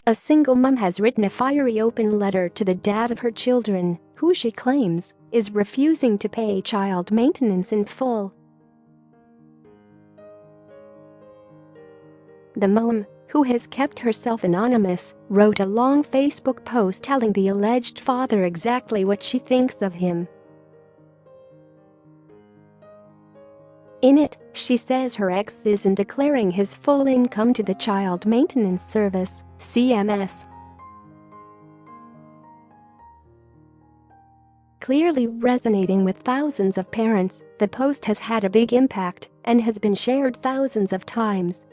A single mom has written a fiery open letter to the dad of her children, who she claims is refusing to pay child maintenance in full. The mom, who has kept herself anonymous, wrote a long Facebook post telling the alleged father exactly what she thinks of him. In it, she says her ex isn't declaring his full income to the Child Maintenance Service, CMS. Clearly resonating with thousands of parents, the post has had a big impact and has been shared thousands of times.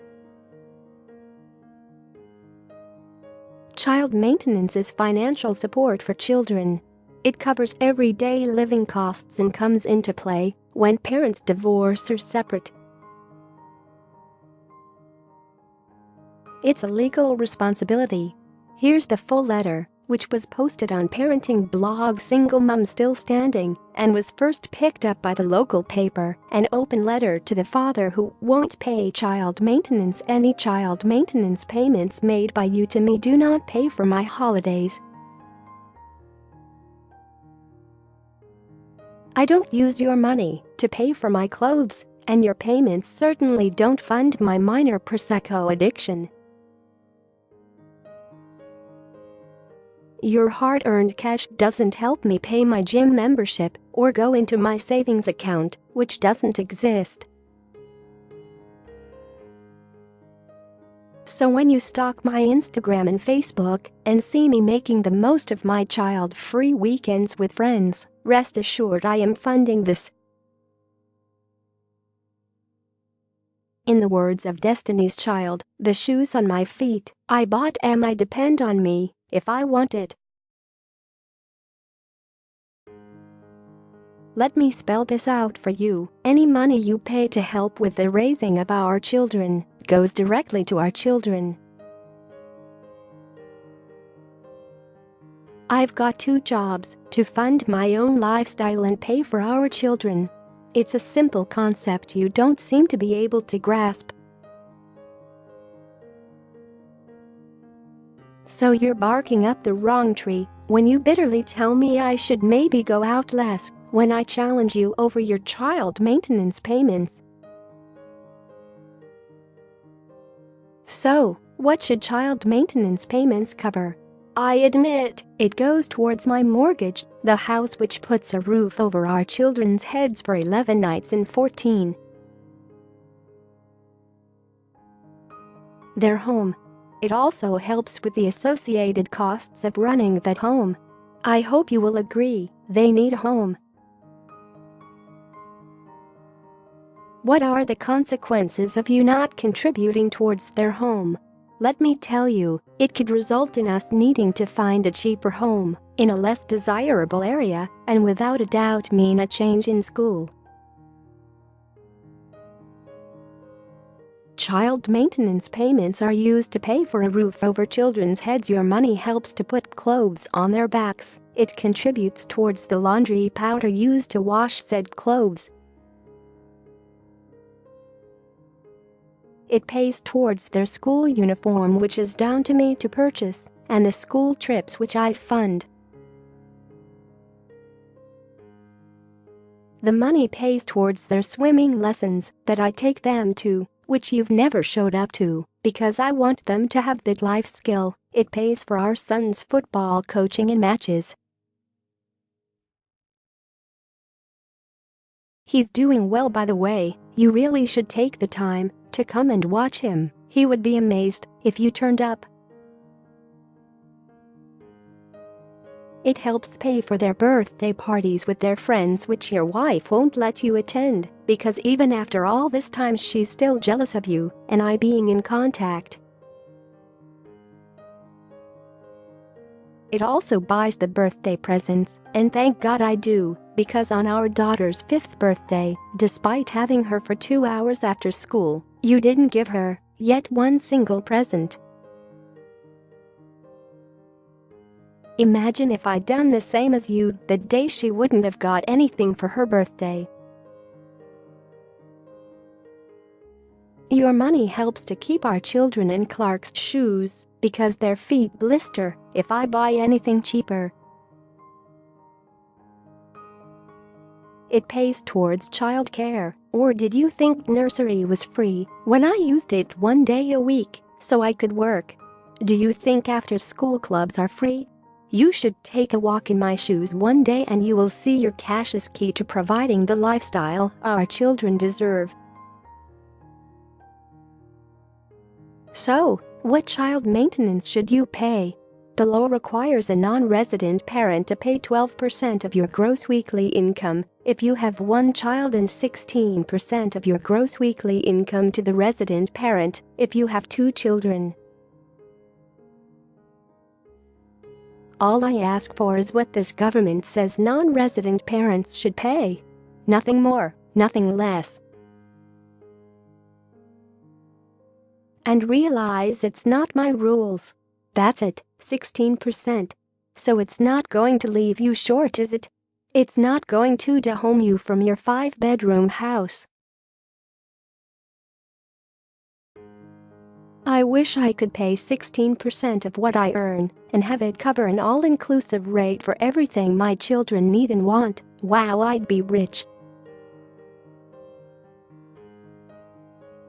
Child maintenance is financial support for children. It covers everyday living costs and comes into play when parents divorce or separate. It's a legal responsibility. Here's the full letter, which was posted on parenting blog Single Mom Still Standing and was first picked up by the local paper. An open letter to the father who won't pay child maintenance. Any child maintenance payments made by you to me do not pay for my holidays. I don't use your money to pay for my clothes, and your payments certainly don't fund my minor Prosecco addiction. Your hard-earned cash doesn't help me pay my gym membership or go into my savings account, which doesn't exist. So when you stalk my Instagram and Facebook and see me making the most of my child-free weekends with friends, rest assured I am funding this. In the words of Destiny's Child, the shoes on my feet I bought and I depend on me if I want it. Let me spell this out for you. Any money you pay to help with the raising of our children goes directly to our children. I've got 2 jobs to fund my own lifestyle and pay for our children. It's a simple concept you don't seem to be able to grasp. So you're barking up the wrong tree when you bitterly tell me I should maybe go out less when I challenge you over your child maintenance payments. So, what should child maintenance payments cover? I admit, it goes towards my mortgage, the house which puts a roof over our children's heads for 11 nights in 14. Their home. It also helps with the associated costs of running that home. I hope you will agree, they need a home. What are the consequences of you not contributing towards their home? Let me tell you, it could result in us needing to find a cheaper home in a less desirable area and without a doubt mean a change in school. Child maintenance payments are used to pay for a roof over children's heads. Your money helps to put clothes on their backs. It contributes towards the laundry powder used to wash said clothes. It pays towards their school uniform, which is down to me to purchase, and the school trips which I fund. The money pays towards their swimming lessons that I take them to, which you've never showed up to, because I want them to have that life skill. It pays for our son's football coaching and matches. He's doing well, by the way. You really should take the time to come and watch him. He would be amazed if you turned up. It helps pay for their birthday parties with their friends, which your wife won't let you attend because even after all this time she's still jealous of you and I being in contact. It also buys the birthday presents, and thank God I do, because on our daughter's 5th birthday, despite having her for 2 hours after school, you didn't give her yet one single present. Imagine if I'd done the same as you the day she wouldn't have got anything for her birthday. Your money helps to keep our children in Clark's shoes. because their feet blister if I buy anything cheaper. It pays towards childcare, or did you think nursery was free when I used it 1 day a week so I could work? Do you think after-school clubs are free? You should take a walk in my shoes one day and you will see your cash is key to providing the lifestyle our children deserve. So, what child maintenance should you pay? The law requires a non-resident parent to pay 12% of your gross weekly income if you have one child and 16% of your gross weekly income to the resident parent if you have two children. All I ask for is what this government says non-resident parents should pay. Nothing more, nothing less. And realize it's not my rules. That's it, 16%. So it's not going to leave you short, is it? It's not going to dehome you from your 5-bedroom house. I wish I could pay 16% of what I earn and have it cover an all-inclusive rate for everything my children need and want. Wow, I'd be rich.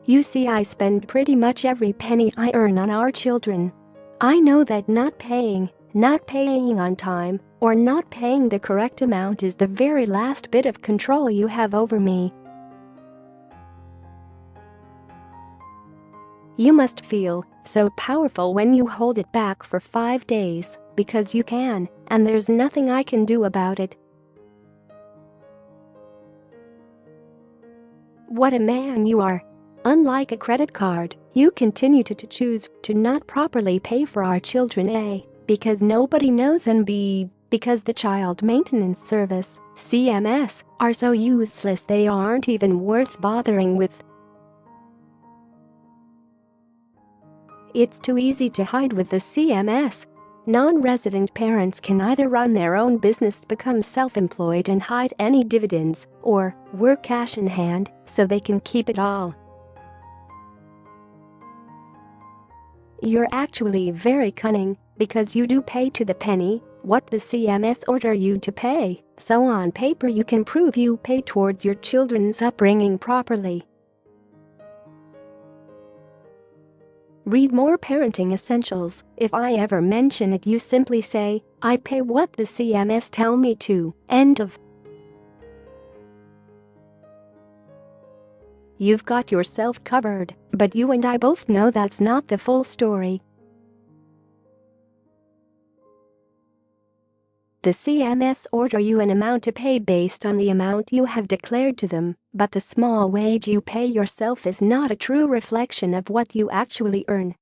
You see, I spend pretty much every penny I earn on our children. I know that not paying on time, or not paying the correct amount is the very last bit of control you have over me. You must feel so powerful when you hold it back for 5 days, because you can, and there's nothing I can do about it. What a man you are! Unlike a credit card, you continue to choose to not properly pay for our children, A, because nobody knows, and B, because the Child Maintenance Service, CMS, are so useless they aren't even worth bothering with. It's too easy to hide with the CMS. Non-resident parents can either run their own business, become self-employed and hide any dividends, or work cash in hand so they can keep it all. You're actually very cunning, because you do pay to the penny what the CMS order you to pay, so on paper you can prove you pay towards your children's upbringing properly. Read more parenting essentials. If I ever mention it, you simply say, I pay what the CMS tell me to. End of. You've got yourself covered, but you and I both know that's not the full story. The CMS order you an amount to pay based on the amount you have declared to them, but the small wage you pay yourself is not a true reflection of what you actually earn.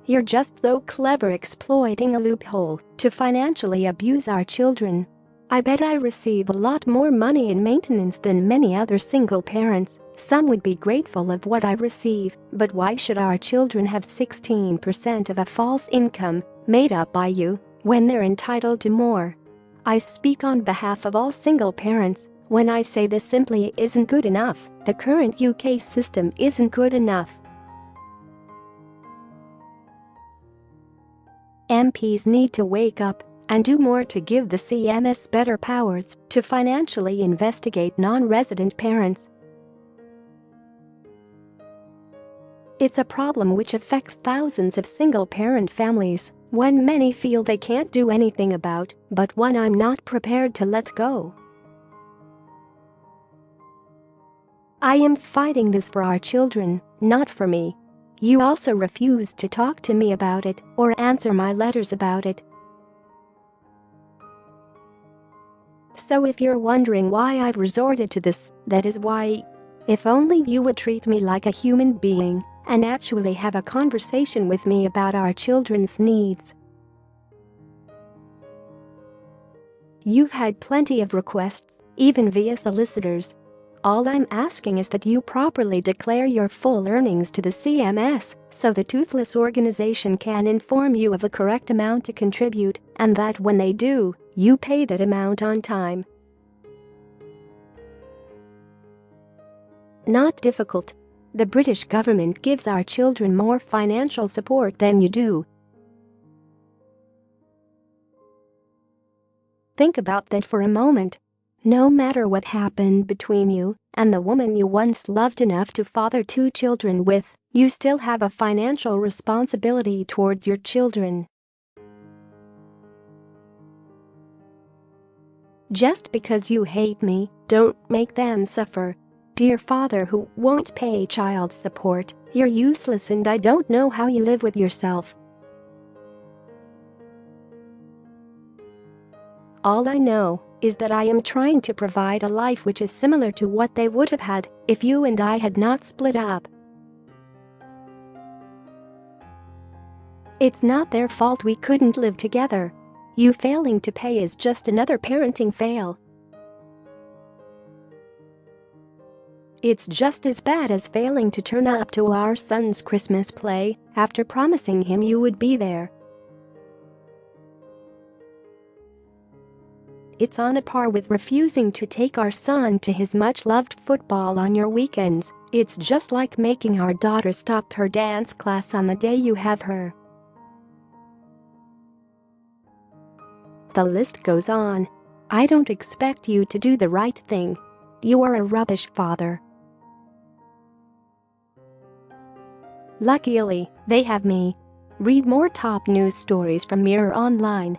You're just so clever exploiting a loophole to financially abuse our children. I bet I receive a lot more money in maintenance than many other single parents. Some would be grateful of what I receive, but why should our children have 16% of a false income made up by you when they're entitled to more? I speak on behalf of all single parents when I say this simply isn't good enough. The current UK system isn't good enough. MPs need to wake up and do more to give the CMS better powers to financially investigate non-resident parents. It's a problem which affects thousands of single-parent families, one many feel they can't do anything about, but one I'm not prepared to let go. I am fighting this for our children, not for me. You also refuse to talk to me about it or answer my letters about it. So if you're wondering why I've resorted to this, that is why. If only you would treat me like a human being and actually have a conversation with me about our children's needs. You've had plenty of requests, even via solicitors. All I'm asking is that you properly declare your full earnings to the CMS so the toothless organization can inform you of the correct amount to contribute, and that when they do, you pay that amount on time. Not difficult. The British government gives our children more financial support than you do. Think about that for a moment. No matter what happened between you and the woman you once loved enough to father 2 children with, you still have a financial responsibility towards your children. Just because you hate me, don't make them suffer. Dear father who won't pay child support, you're useless and I don't know how you live with yourself. All I know is that I am trying to provide a life which is similar to what they would have had if you and I had not split up. It's not their fault we couldn't live together. You failing to pay is just another parenting fail. It's just as bad as failing to turn up to our son's Christmas play after promising him you would be there. It's on a par with refusing to take our son to his much-loved football on your weekends. It's just like making our daughter stop her dance class on the day you have her. The list goes on. I don't expect you to do the right thing. You are a rubbish father. Luckily, they have me. Read more top news stories from Mirror Online.